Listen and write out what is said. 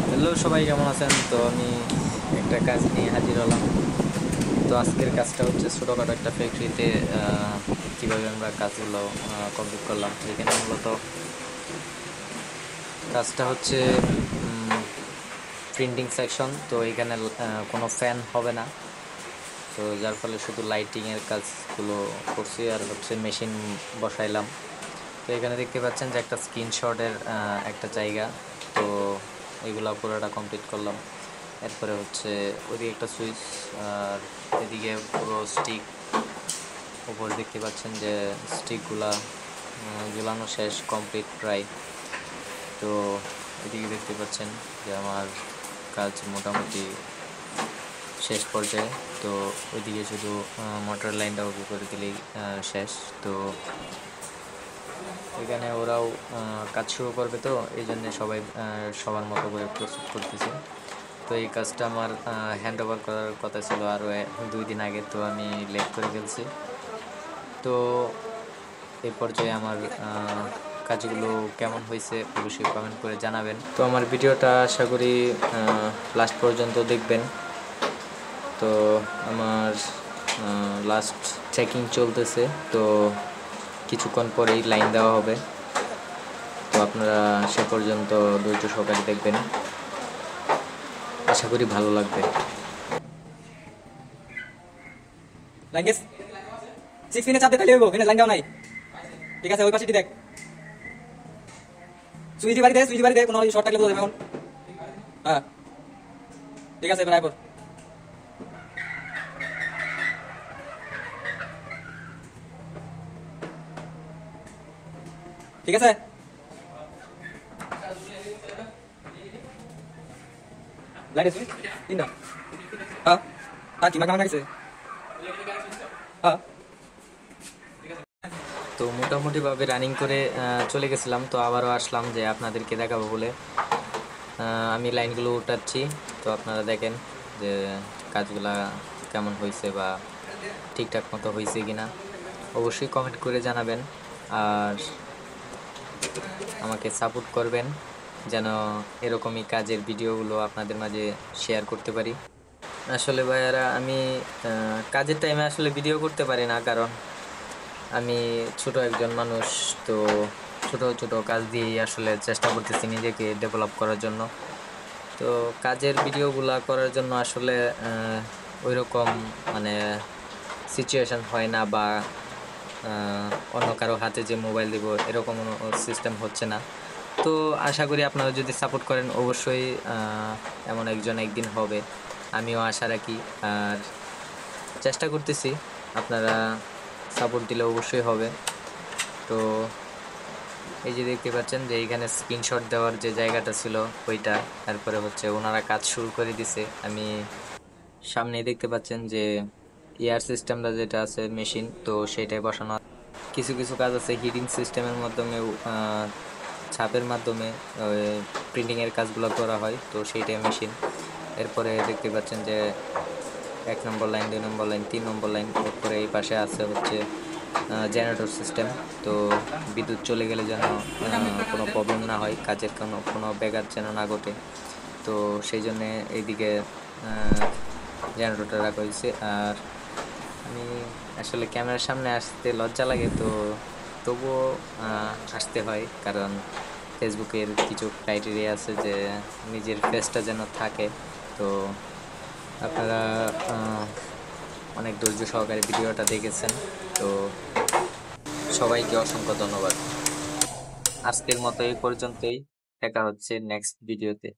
Hello সবাই, কেমন আছেন? তো আমি একটা কাজ নিয়ে হাজির হলাম। তো আজকের কাজটা হচ্ছে ছোটোখাটো একটা ফ্যাক্টরিতে কীভাবে আমরা কাজগুলো কমপ্লিট করলাম। তো এখানে মূলত কাজটা হচ্ছে প্রিন্টিং সেকশন। তো এখানে কোনো ফ্যান হবে না, তো যার ফলে শুধু লাইটিংয়ের কাজগুলো করছি আর হচ্ছে মেশিন বসাইলাম। তো এখানে দেখতে পাচ্ছেন যে একটা স্ক্রিনশটের একটা জায়গা। তো এগুলা পুরোটা কমপ্লিট করলাম। এরপরে হচ্ছে ওইদিকে একটা সুইচ, আর এদিকে পুরো স্টিক উপর দেখতে পাচ্ছেন যে স্টিকগুলা ঝুলানো শেষ, কমপ্লিট প্রায়। তো এদিকে দেখতে পাচ্ছেন যে আমার কাজ মোটামুটি শেষ পর্যায়ে। তো ওইদিকে শুধু মোটর লাইনটা ওকে করে দিলেই শেষ। তো এখানে ওরাও কাজ শুরু করবে, তো এই জন্য সবাই সবার মতো করে প্রস্তুত করতেছে। তো এই কাজটা আমার হ্যান্ড ওভার করার কথা ছিল আরও 2 দিন আগে, তো আমি লেট করে ফেলছি। তো এই পর্যায়ে আমার কাজগুলো কেমন হয়েছে অবশ্যই কমেন্ট করে জানাবেন। তো আমার ভিডিওটা আশা করি লাস্ট পর্যন্ত দেখবেন। তো আমার লাস্ট চেকিং চলতেছে, তো কিছুক্ষণ পরেই লাইন দেওয়া হবে। তো আপনারা সে পর্যন্ত ধৈর্য সহকারে দেখবেন, আশা করি ভালো লাগবে। লাইন গেস 6 পিনে চাপ দে, তাহলে হইব। এখানে লাইন দাও নাই, ঠিক আছে? ওই পাশেটি দেখ, সুইচ বাড়ি দে, সুইচ বাড়ি দে, কোনো শর্ট থাকলে বোঝা যাবে এখন। হ্যাঁ ঠিক আছে, এবার আইপর। ঠিক আছে, লাইন সুইচ তিনটা। হ্যাঁ আর কি মাগা গেছে? হ্যাঁ তো মোটামুটিভাবে রানিং করে চলে গেছিলাম। তো আবারও আসলাম যে আপনাদেরকে দেখাবো বলে। আমি লাইনগুলো উঠাচ্ছি, তো আপনারা দেখেন যে কাজগুলা কেমন হয়েছে বা ঠিকঠাক মতো হয়েছে কিনা অবশ্যই কমেন্ট করে জানাবেন। আর আমাকে সাপোর্ট করবেন যেন এরকমই কাজের ভিডিওগুলো আপনাদের মাঝে শেয়ার করতে পারি। আসলে ভাইয়ারা, আমি কাজের টাইমে আসলে ভিডিও করতে পারি না, কারণ আমি ছোট একজন মানুষ। তো ছোট ছোট কাজ দিয়েই আসলে চেষ্টা করতেছি নিজেকে ডেভেলপ করার জন্য। তো কাজের ভিডিওগুলা করার জন্য আসলে ওইরকম মানে সিচুয়েশন হয় না, বা অন্য কারো হাতে যে মোবাইল দিব এরকম সিস্টেম হচ্ছে না। তো আশা করি আপনারা যদি সাপোর্ট করেন অবশ্যই এমন একজন একদিন হবে, আমিও আশা রাখি। আর চেষ্টা করতেছি, আপনারা সাপোর্ট দিলে অবশ্যই হবে। তো এই যে দেখতে পাচ্ছেন যে এইখানে স্ক্রিনশট দেওয়ার যে জায়গাটা ছিল ওইটা, তারপরে হচ্ছে ওনারা কাজ শুরু করে দিছে। আমি সামনেই দেখতে পাচ্ছেন যে এয়ার সিস্টেমটা যেটা আছে মেশিন, তো সেটাই বসানো। কিছু কিছু কাজ আছে হিটিং সিস্টেমের মাধ্যমে, ছাপের মাধ্যমে প্রিন্টিং এর কাজগুলো করা হয়, তো সেইটাই মেশিন। এরপরে দেখতে পাচ্ছেন যে 1 নম্বর লাইন, 2 নম্বর লাইন, 3 নম্বর লাইন। এরপরে এই পাশে আছে হচ্ছে জেনারেটর সিস্টেম। তো বিদ্যুৎ চলে গেলে যেন কোনো প্রবলেম না হয়, কাজের কোনো ব্যাঘাত যেন না ঘটে। তো সেই জন্যে এইদিকে জেনারেটরটা রাখা হয়েছে। আর আমি আসলে ক্যামেরার সামনে আসতে লজ্জা লাগে, তো তবুও আসতে হয়, কারণ ফেসবুকের কিছু ক্রাইটেরিয়া আছে যে নিজের ফেসটা যেন থাকে। তো আপনারা অনেক ধৈর্য সহকারে ভিডিওটা দেখেছেন, তো সবাইকে অসংখ্য ধন্যবাদ। আজকের মতো এই পর্যন্তই, দেখা হচ্ছে নেক্সট ভিডিওতে।